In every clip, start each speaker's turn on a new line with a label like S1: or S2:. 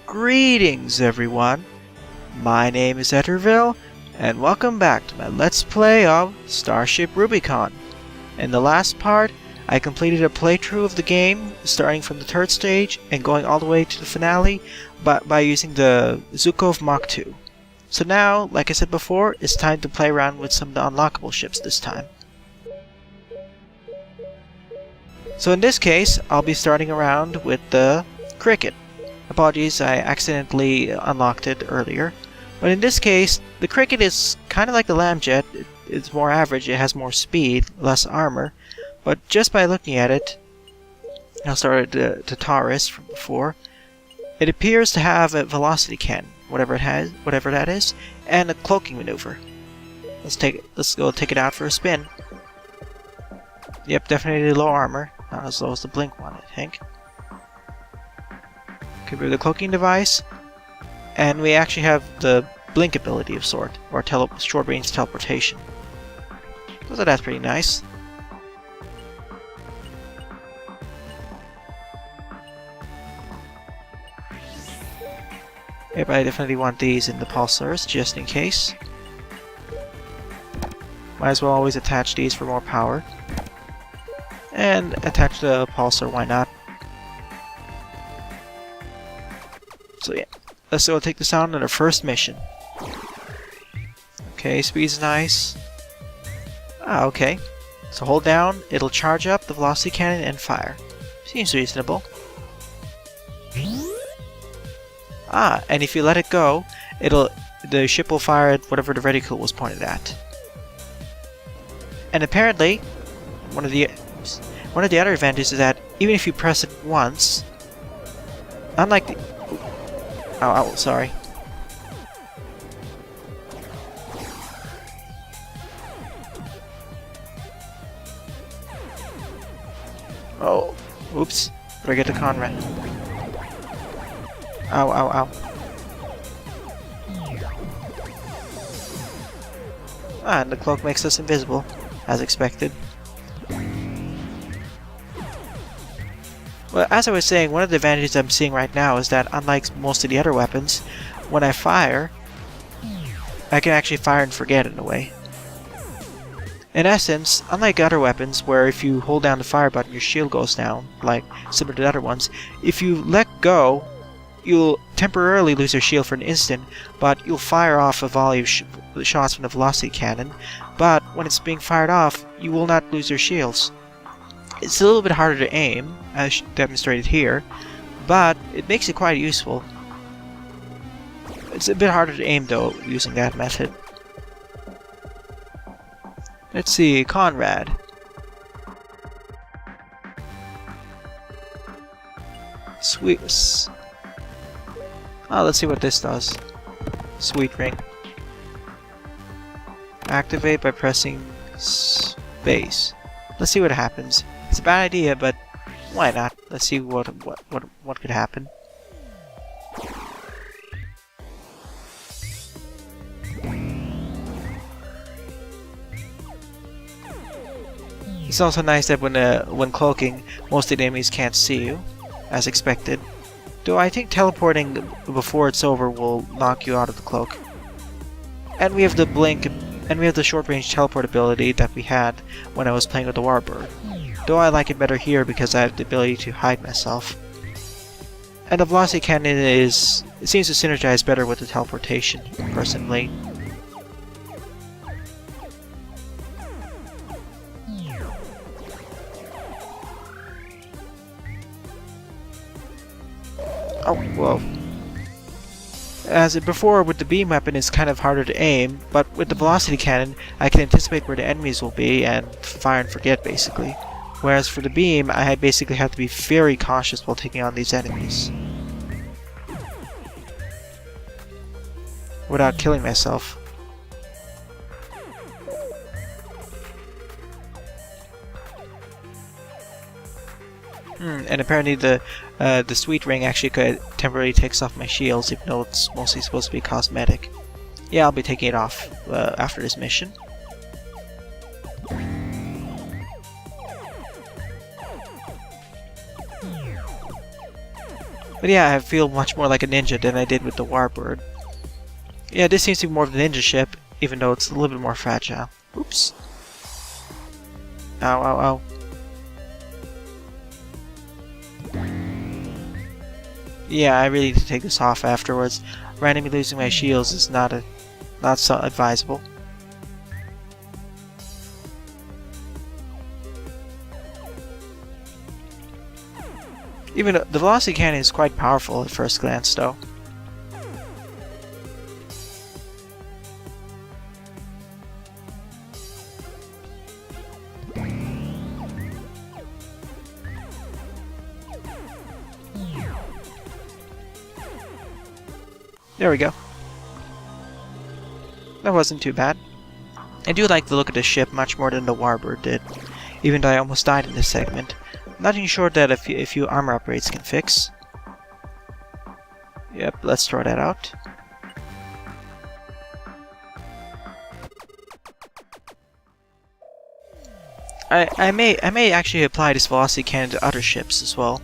S1: Greetings everyone, my name is Etterville, and welcome back to my Let's Play of Starship Rubicon. In the last part, I completed a playthrough of the game, starting from the third stage and going all the way to the finale, but by using the Zukov Mach 2. So now, like I said before, it's time to play around with some of the unlockable ships this time. So in this case, I'll be starting around with the Cricket. Apologies, I accidentally unlocked it earlier. But in this case, the Cricket is kind of like the Lamjet. It's more average, it has more speed, less armor. But just by looking at it, I'll start at the Taurus from before. It appears to have a velocity cannon, whatever that is, and a cloaking maneuver. Let's go take it out for a spin. Yep, definitely low armor, not as low as the Blink one, I think. Could be the cloaking device, and we actually have the blink ability of sort, or short-range teleportation. So that's pretty nice. Yep, I definitely want these in the pulsars, just in case. Might as well always attach these for more power. And attach the pulsar, why not? So yeah, let's go take this on our first mission. Okay, speed's nice. Okay. So hold down, it'll charge up the velocity cannon and fire. Seems reasonable. And if you let it go, the ship will fire at whatever the reticule was pointed at. And apparently, one of the other advantages is that even if you press it once, unlike the Oh, sorry. Oh, oops. Better get to Conrad. Ow, ow, ow. And the cloak makes us invisible, as expected. Well, as I was saying, one of the advantages I'm seeing right now is that unlike most of the other weapons, when I fire, I can actually fire and forget in a way. In essence, unlike other weapons where if you hold down the fire button your shield goes down, like similar to the other ones, if you let go, you'll temporarily lose your shield for an instant, but you'll fire off a volley of shots from the velocity cannon, but when it's being fired off, you will not lose your shields. It's a little bit harder to aim, as demonstrated here, but it makes it quite useful. It's a bit harder to aim though, using that method. Let's see, Conrad. Sweet. Oh, let's see what this does. Sweet ring. Activate by pressing space. Let's see what happens. It's a bad idea, but why not? Let's see what could happen. It's also nice that when cloaking, most of the enemies can't see you, as expected. Though I think teleporting before it's over will knock you out of the cloak. And we have the blink, and we have the short-range teleport ability that we had when I was playing with the Warbird. Though I like it better here because I have the ability to hide myself. And the velocity cannon seems to synergize better with the teleportation, personally. Oh, whoa. As before, with the beam weapon, it's kind of harder to aim, but with the velocity cannon, I can anticipate where the enemies will be and fire and forget, basically. Whereas for the beam, I basically have to be very cautious while taking on these enemies. Without killing myself. And apparently the sweet ring actually temporarily takes off my shields, even though it's mostly supposed to be cosmetic. Yeah, I'll be taking it off after this mission. But yeah, I feel much more like a ninja than I did with the Warbird. Yeah, this seems to be more of a ninja ship, even though it's a little bit more fragile. Oops. Ow, ow, ow. Yeah, I really need to take this off afterwards. Randomly losing my shields is not so advisable. Even though the velocity cannon is quite powerful at first glance, though. There we go. That wasn't too bad. I do like the look of the ship much more than the Warbird did, even though I almost died in this segment. Nothing short that a few armor upgrades can fix. Yep, let's throw that out. I may actually apply this velocity cannon to other ships as well,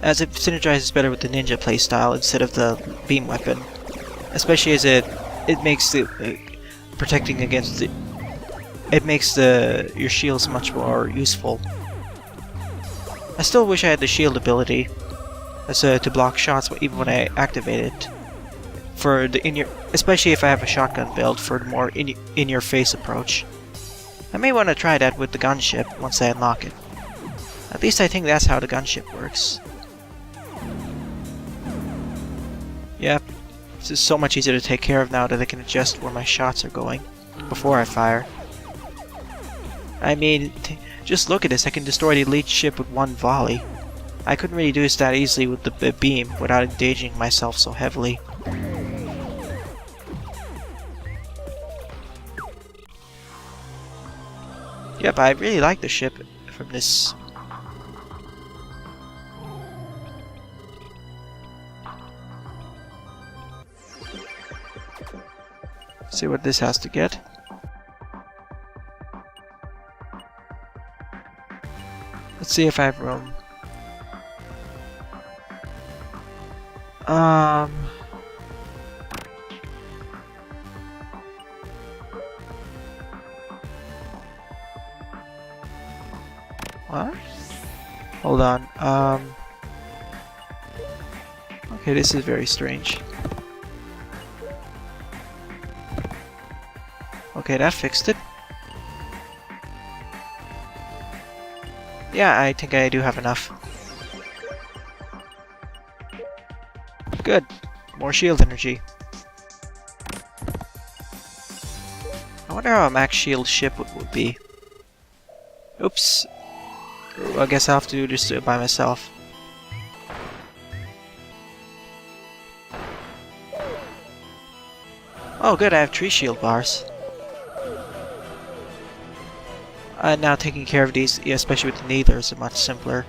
S1: as it synergizes better with the ninja playstyle instead of the beam weapon. Especially as it makes the protecting against the your shields much more useful. I still wish I had the shield ability to block shots even when I activate it. For the especially if I have a shotgun build for the more in-your-face approach. I may want to try that with the gunship once I unlock it. At least I think that's how the gunship works. Yep. This is so much easier to take care of now that I can adjust where my shots are going before I fire. I mean, just look at this, I can destroy the elite ship with one volley. I couldn't really do this that easily with the beam without engaging myself so heavily. Yep, I really like the ship from this. See what this has to get. Let's see if I have room. What? Hold on. Okay, this is very strange. Okay, that fixed it. Yeah, I think I do have enough. Good. More shield energy. I wonder how a max shield ship would be. Oops. Well, I guess I'll have to just do it by myself. Oh good, I have 3 shield bars. Now taking care of these, especially with the needlers, is much simpler.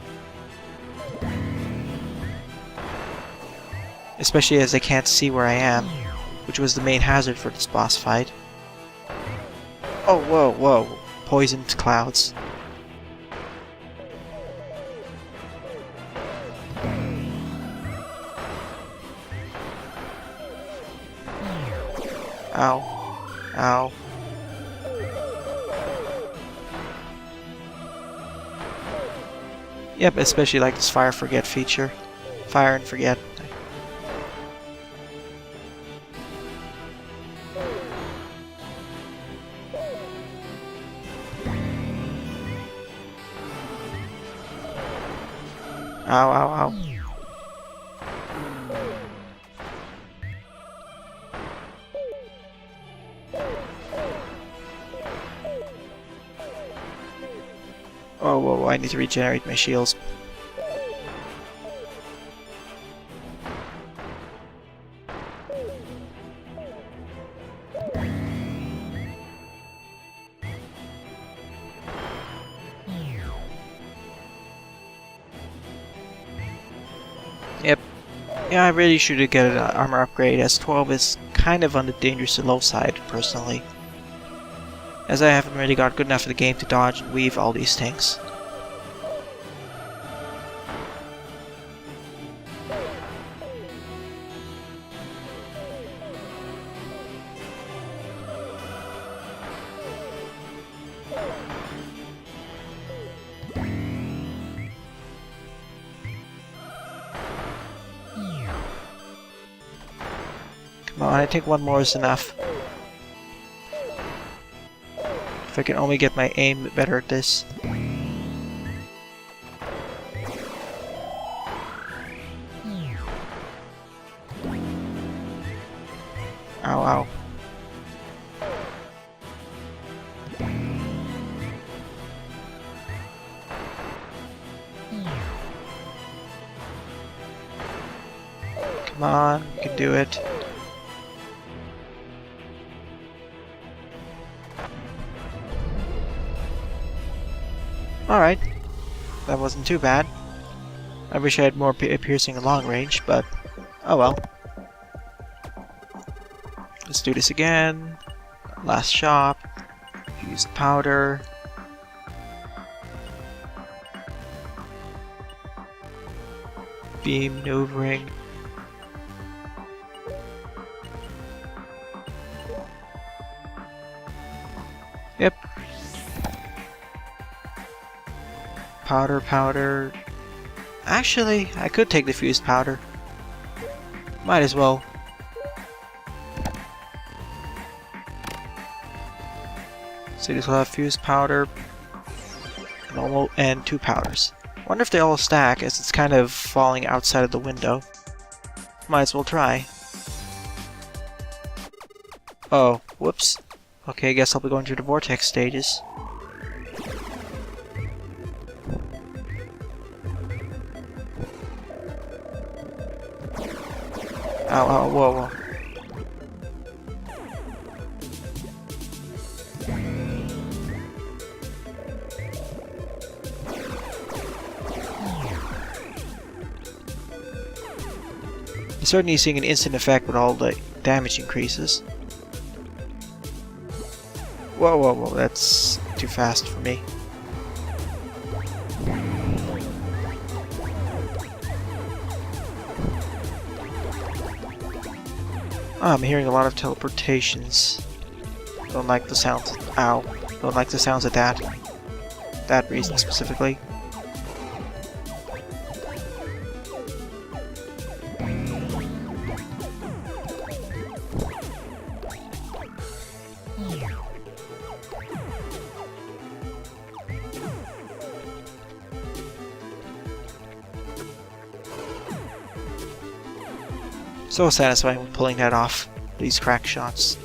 S1: Especially as they can't see where I am, which was the main hazard for this boss fight. Oh, whoa, whoa. Poisoned clouds. Ow. Ow. Yep, especially like this fire forget feature. Fire and forget. Ow, ow, ow. Oh, whoa, whoa, I need to regenerate my shields. Yep. Yeah, I really should get an armor upgrade, as 12 is kind of on the dangerous low side, personally. As I haven't really got good enough of the game to dodge and weave all these things. Come on, I think one more is enough. If I can only get my aim better at this. Ow, ow. Come on, you can do it. Alright. That wasn't too bad. I wish I had more piercing and long range, but oh well. Let's do this again. Last shot. Use powder. Beam maneuvering. Yep. Powder, powder. Actually, I could take the fused powder. Might as well. So this will have fused powder, normal, and 2 powders. Wonder if they all stack, as it's kind of falling outside of the window. Might as well try. Oh, whoops. Okay, I guess I'll be going through the vortex stages. Ow, ow, whoa, whoa. You're certainly seeing an instant effect with all the damage increases. Whoa, whoa, whoa, that's too fast for me. Oh, I'm hearing a lot of teleportations. Don't like the sounds. Ow. Don't like the sounds of that. That reason specifically. So satisfying when pulling that off, these crack shots.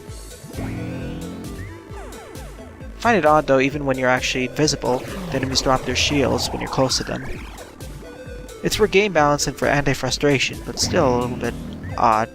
S1: Find it odd though, even when you're actually invisible, the enemies drop their shields when you're close to them. It's for game balance and for anti-frustration, but still a little bit odd.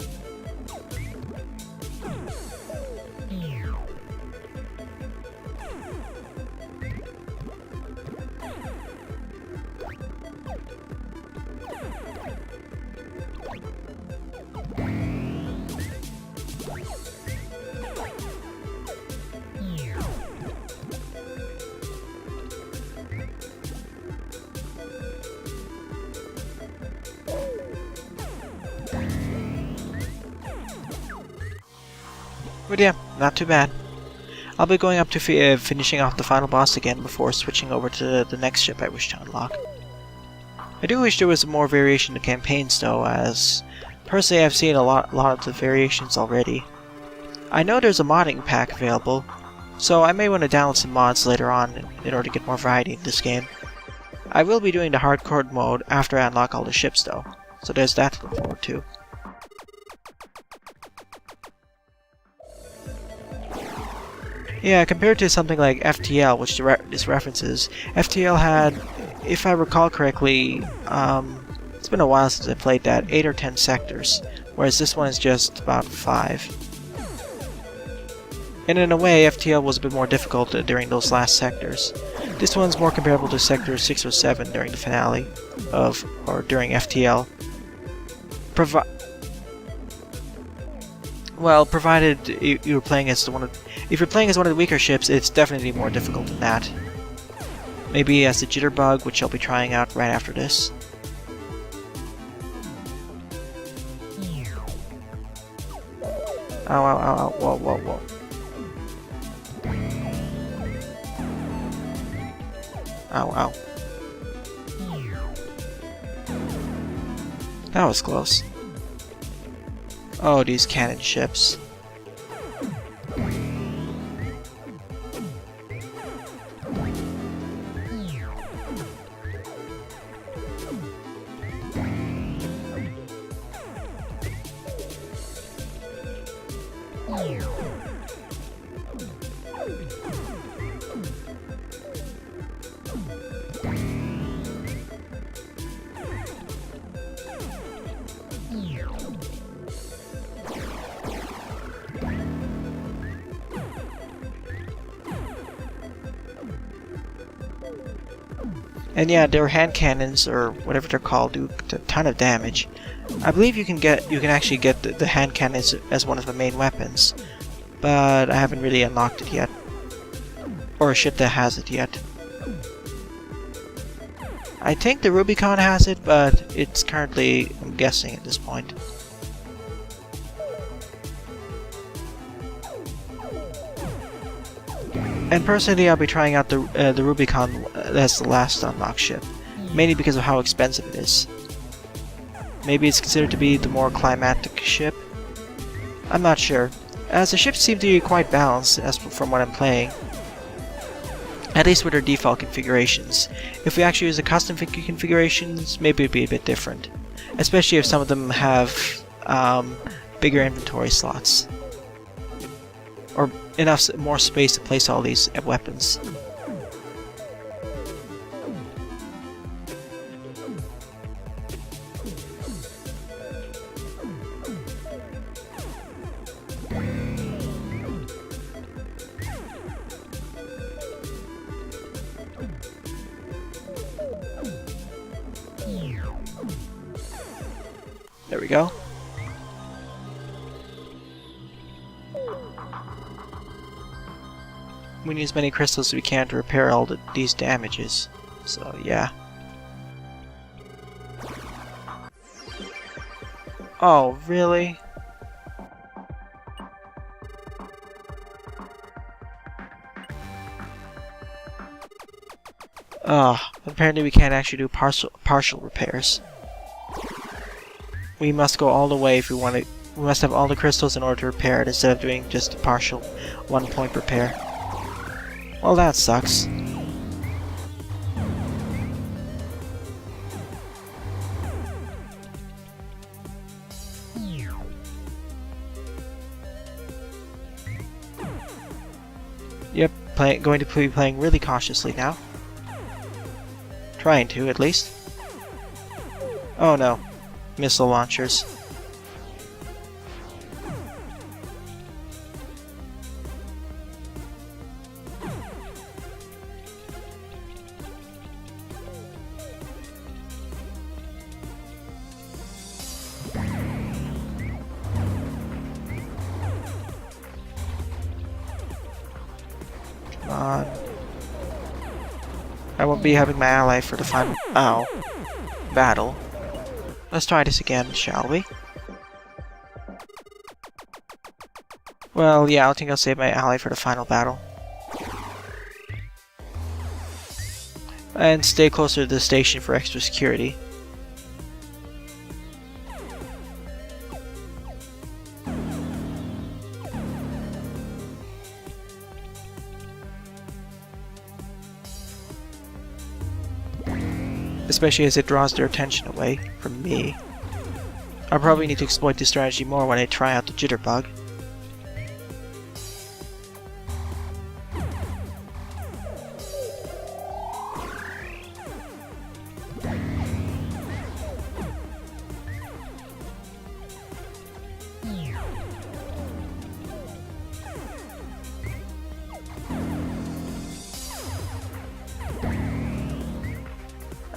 S1: But yeah, not too bad. I'll be going up to finishing off the final boss again before switching over to the next ship I wish to unlock. I do wish there was more variation to campaigns though, as personally I've seen a lot of the variations already. I know there's a modding pack available, so I may want to download some mods later on in order to get more variety in this game. I will be doing the hardcore mode after I unlock all the ships though, so there's that to look forward to. Yeah, compared to something like FTL, which this references, FTL had, if I recall correctly, it's been a while since I played that, 8 or 10 sectors, whereas this one is just about 5. And in a way, FTL was a bit more difficult during those last sectors. This one's more comparable to Sector 6 or 7 during the finale or during FTL. Well, provided you're playing as if you're playing as one of the weaker ships, it's definitely more difficult than that. Maybe as the Jitterbug, which I'll be trying out right after this. Ow, ow, ow, ow, whoa, whoa, whoa. Ow, ow. That was close. Oh, these cannon ships. And yeah, their hand cannons, or whatever they're called, do a ton of damage. I believe you can actually get the hand cannons as one of the main weapons, but I haven't really unlocked it yet. Or a ship that has it yet. I think the Rubicon has it, but it's currently, I'm guessing at this point. And personally, I'll be trying out the Rubicon as the last unlocked ship, mainly because of how expensive it is. Maybe it's considered to be the more climatic ship? I'm not sure, as the ships seem to be quite balanced as from what I'm playing. At least with their default configurations. If we actually use the custom configurations, maybe it'd be a bit different. Especially if some of them have bigger inventory slots. Or enough more space to place all these weapons. There we go. We need as many crystals as we can to repair all these damages. So, yeah. Oh, really? Apparently we can't actually do partial repairs. We must go all the way if we want to. We must have all the crystals in order to repair it instead of doing just a partial 1-point repair. Well, that sucks. Yep, going to be playing really cautiously now. Trying to, at least. Oh no. Missile launchers. Come on. I won't be having my ally for the final battle. Let's try this again, shall we? Well, yeah, I think I'll save my ally for the final battle. And stay closer to the station for extra security. Especially as it draws their attention away from me. I'll probably need to exploit this strategy more when I try out the jitterbug.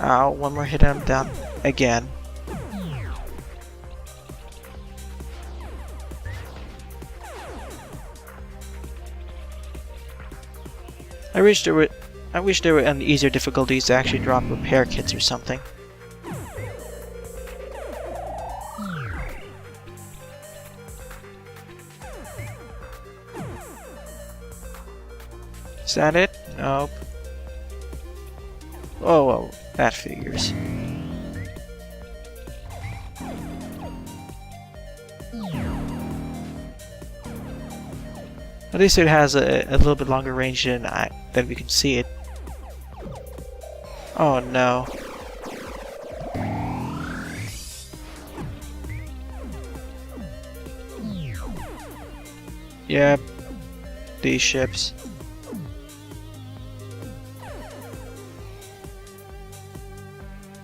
S1: Ow, one more hit and I'm down again. I wish there were an easier difficulties to actually drop repair kits or something. Is that it? Nope. Oh well, that figures. At least it has a little bit longer range than we can see it. Oh no. Yep. These ships.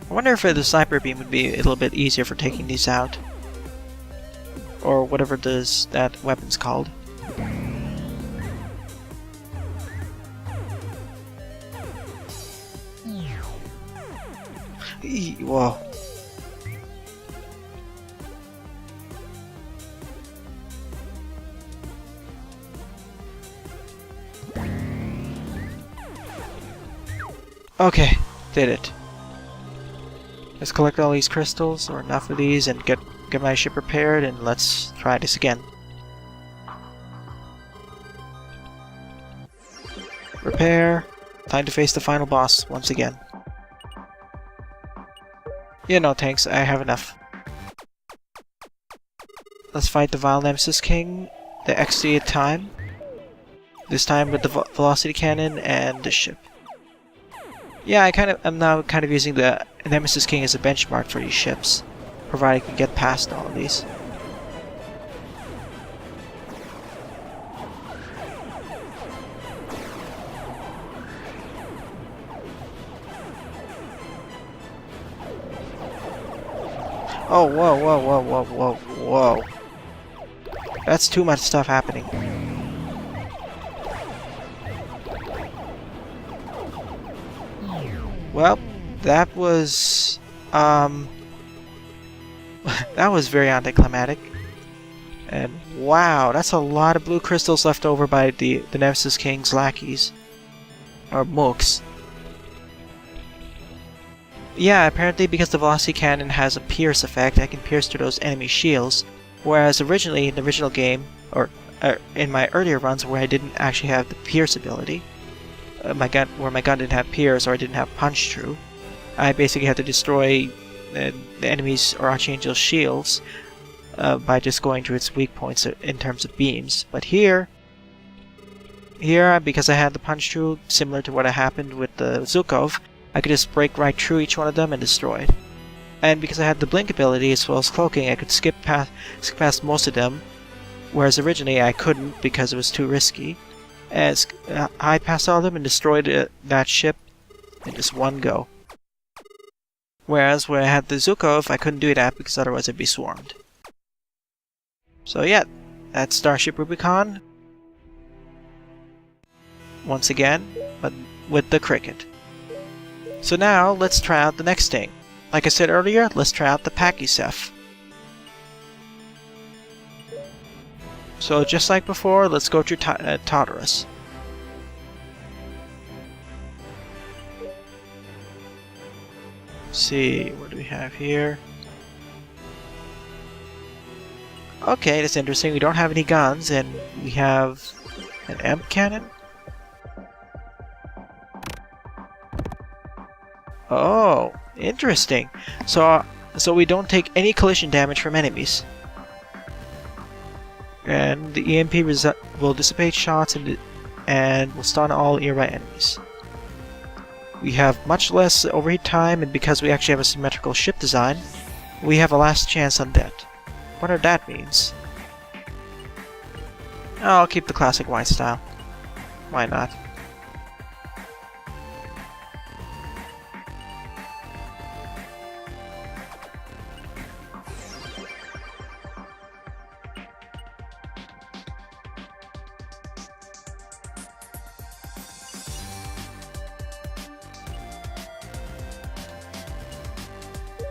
S1: I wonder if the sniper beam would be a little bit easier for taking these out. Or whatever that weapon's called. Whoa. Okay, did it. Let's collect all these crystals, or enough of these, and get my ship repaired, and let's try this again. Repair. Time to face the final boss once again. Yeah, no thanks, I have enough. Let's fight the Vile Nemesis King the 60th time. This time with the velocity cannon and the ship. Yeah, I'm now kind of using the Nemesis King as a benchmark for these ships, provided I can get past all of these. Oh, whoa, whoa, whoa, whoa, whoa, whoa. That's too much stuff happening. Well, that was that was very anticlimactic. And wow, that's a lot of blue crystals left over by the Nemesis King's lackeys. Or mooks. Yeah, apparently because the velocity cannon has a pierce effect, I can pierce through those enemy shields. Whereas originally in the original game, or in my earlier runs where I didn't actually have the pierce ability, where my gun didn't have pierce or I didn't have punch through, I basically had to destroy the enemy's or Archangel's shields by just going to its weak points in terms of beams. But here, because I had the punch through, similar to what happened with the Zukov, I could just break right through each one of them and destroy it. And because I had the blink ability as well as cloaking, I could skip past most of them, whereas originally I couldn't because it was too risky. As I passed all of them and destroyed that ship in just one go. Whereas when I had the Zukov, I couldn't do that because otherwise I'd be swarmed. So yeah, that's Starship Rubicon. Once again, but with the Cricket. So now, let's try out the next thing. Like I said earlier, let's try out the Pakiceph. So just like before, let's go to Tartarus. See, what do we have here? Okay, that's interesting. We don't have any guns, and we have an amp cannon. Oh, interesting. So we don't take any collision damage from enemies. And the EMP will dissipate shots and will stun all nearby enemies. We have much less overheat time, and because we actually have a symmetrical ship design, we have a last chance on that. Whatever that means. I'll keep the classic white style. Why not?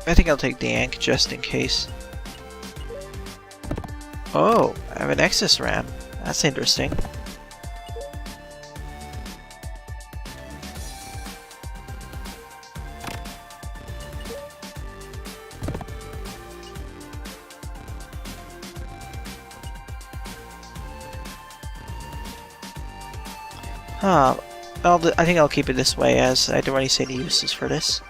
S1: I think I'll take the Ankh just in case. Oh, I have an Exus Ram. That's interesting. Huh. I think I'll keep it this way, as I don't really see any uses for this.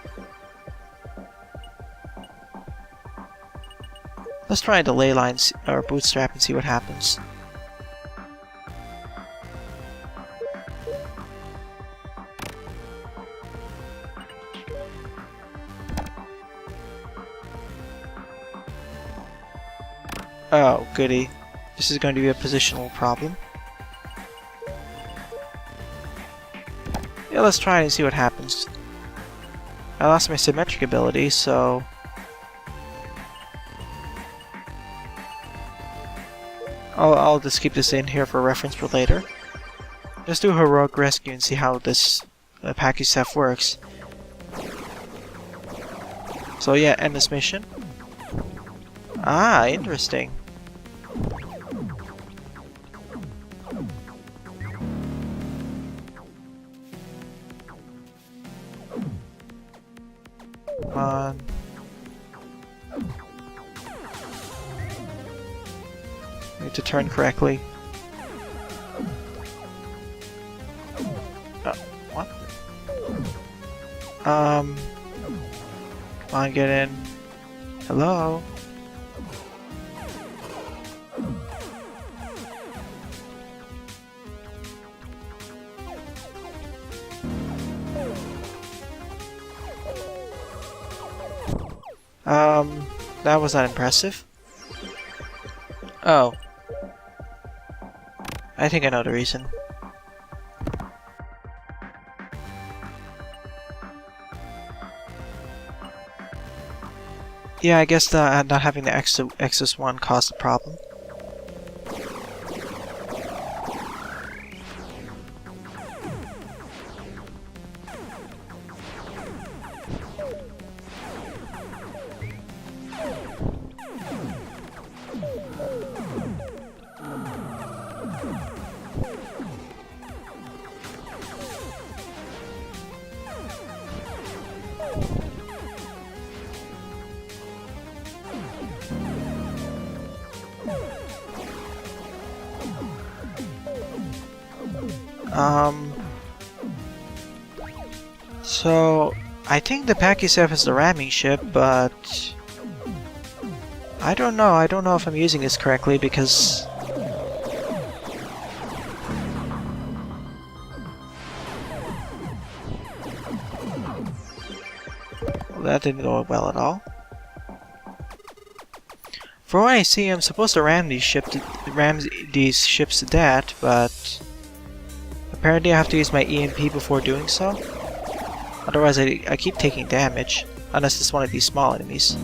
S1: Let's try the ley lines or bootstrap and see what happens. Oh, goody. This is going to be a positional problem. Yeah, let's try it and see what happens. I lost my symmetric ability, so... I'll just keep this in here for reference for later. Let's do a heroic rescue and see how this Pakiceph works. So yeah, end this mission. Ah, interesting. Come on. Need to turn correctly. What? Come on, get in. Hello? That was not impressive. Oh. I think I know the reason. Yeah, I guess not having the Exos 1 caused the problem. So I think the Pakiceph is the ramming ship, but I don't know. I don't know if I'm using this correctly because well, that didn't go well at all. For what I see, I'm supposed to ram these ships to death, but apparently I have to use my EMP before doing so. Otherwise, I keep taking damage, unless it's one of these small enemies.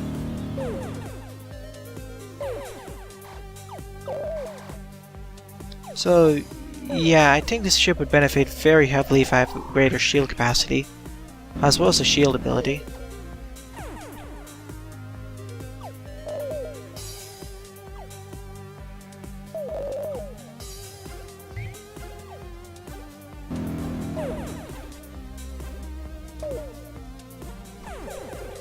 S1: So, yeah, I think this ship would benefit very heavily if I have greater shield capacity, as well as a shield ability.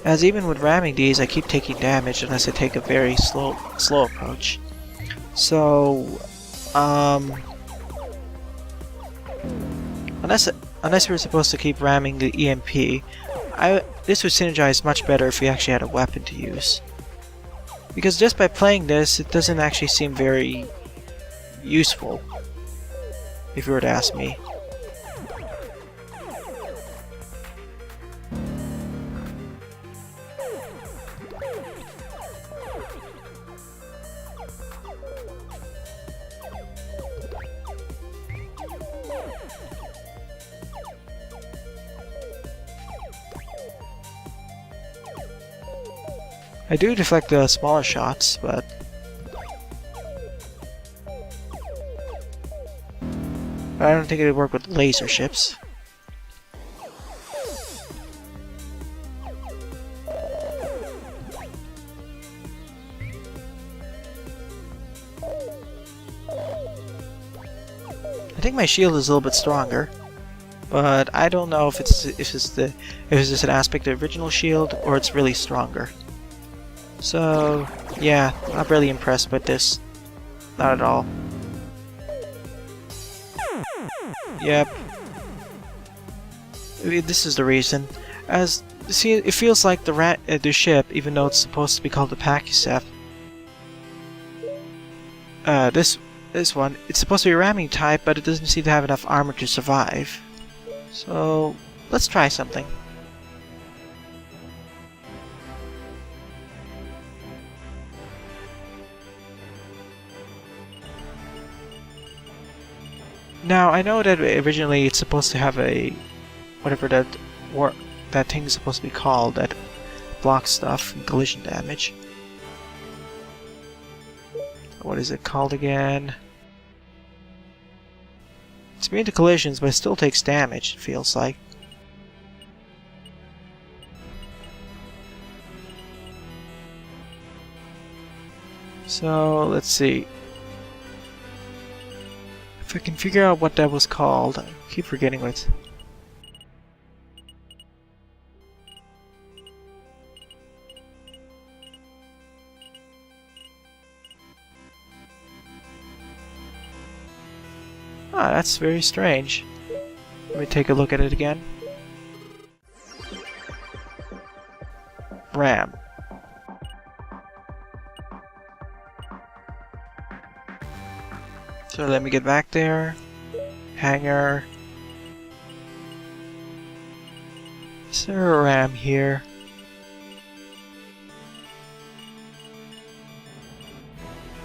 S1: As even with ramming these, I keep taking damage unless I take a very slow approach. So, unless we're supposed to keep ramming the EMP, this would synergize much better if we actually had a weapon to use. Because just by playing this, it doesn't actually seem very useful, if you were to ask me. I do deflect the smaller shots, but I don't think it would work with laser ships. I think my shield is a little bit stronger, but I don't know if it's just an aspect of the original shield or it's really stronger. So, yeah, not really impressed with this. Not at all. Yep. This is the reason. See, it feels like the ship, even though it's supposed to be called the Pakiceph. This one, it's supposed to be a ramming type, but it doesn't seem to have enough armor to survive. So, let's try something. Now, I know that originally it's supposed to have a... whatever that thing is supposed to be called, that blocks stuff and collision damage. What is it called again? It's immune to collisions, but it still takes damage, it feels like. So, let's see. If I can figure out what that was called, I keep forgetting what it's... Ah, that's very strange. Let me take a look at it again. RAM. So let me get back there. Hangar. Is there a RAM here?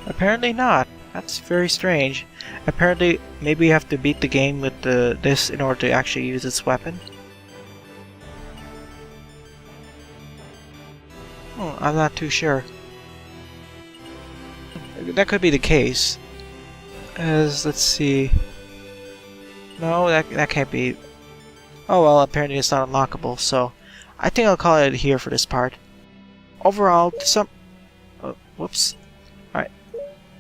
S1: Apparently not. That's very strange. Apparently, maybe you have to beat the game with this in order to actually use its weapon. I'm not too sure. That could be the case. Let's see. No, that can't be. Oh well, apparently it's not unlockable, so I think I'll call it here for this part. Overall, whoops. Alright.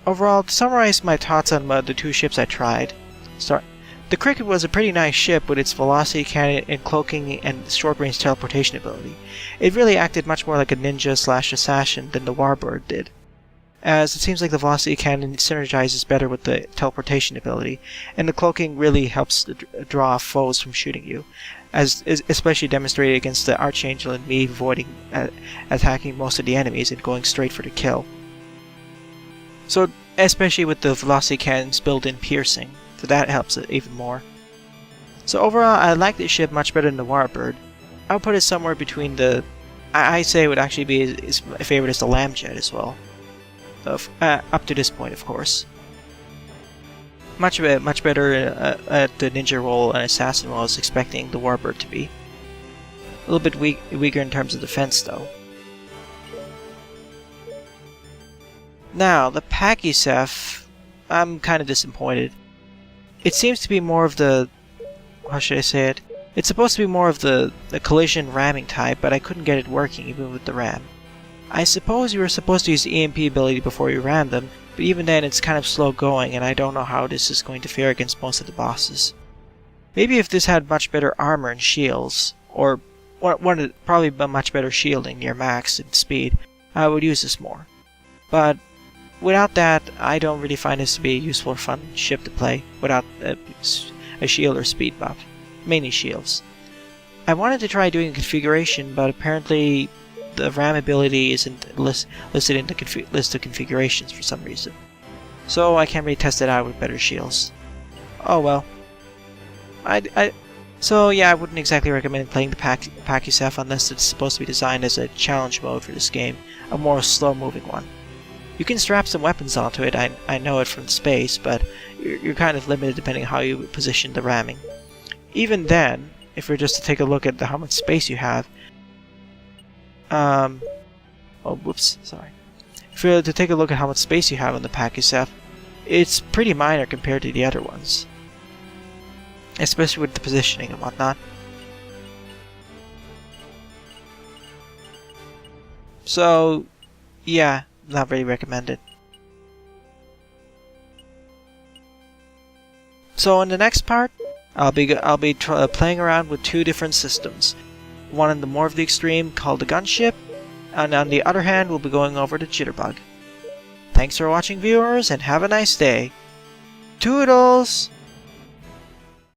S1: Overall, to summarize my thoughts on the two ships I tried. The Cricket was a pretty nice ship with its velocity cannon and cloaking and short-range teleportation ability. It really acted much more like a ninja/assassin than the Warbird did, as it seems like the velocity cannon synergizes better with the teleportation ability, and the cloaking really helps draw off foes from shooting you, as is especially demonstrated against the Archangel and me avoiding attacking most of the enemies and going straight for the kill. So, especially with the velocity cannon's built-in piercing, so that helps it even more. So overall, I like this ship much better than the Warbird. I'll put it somewhere between the... I say it would actually be as my favorite as the Lambjet as well. Up to this point, of course. Much better at the ninja role and assassin role I was expecting the Warbird to be. A little bit weaker in terms of defense, though. Now, the Pakiceph, I'm kind of disappointed. It seems to be more of the... how should I say it? It's supposed to be more of the collision ramming type, but I couldn't get it working even with the ram. I suppose you were supposed to use the EMP ability before you ram them, but even then it's kind of slow going and I don't know how this is going to fare against most of the bosses. Maybe if this had much better armor and shields, or probably a much better shielding near max and speed, I would use this more. But without that, I don't really find this to be a useful or fun ship to play without a shield or speed buff. Mainly shields. I wanted to try doing a configuration, but apparently the RAM ability isn't listed in the list of configurations for some reason. So I can't really test it out with better shields. Oh well. So yeah, I wouldn't exactly recommend playing the Pakiceph unless it's supposed to be designed as a challenge mode for this game, a more slow-moving one. You can strap some weapons onto it, I know it from space, but you're kind of limited depending on how you position the ramming. Even then, if we're just to take a look at how much space you have, oh, whoops, sorry. If we were to take a look at how much space you have on the Pakiceph, it's pretty minor compared to the other ones. Especially with the positioning and whatnot. So, yeah, not really recommended. So in the next part, I'll be playing around with two different systems. One in the more of the extreme called the gunship, and on the other hand we'll be going over the jitterbug. Thanks for watching, viewers, and have a nice day. Toodles!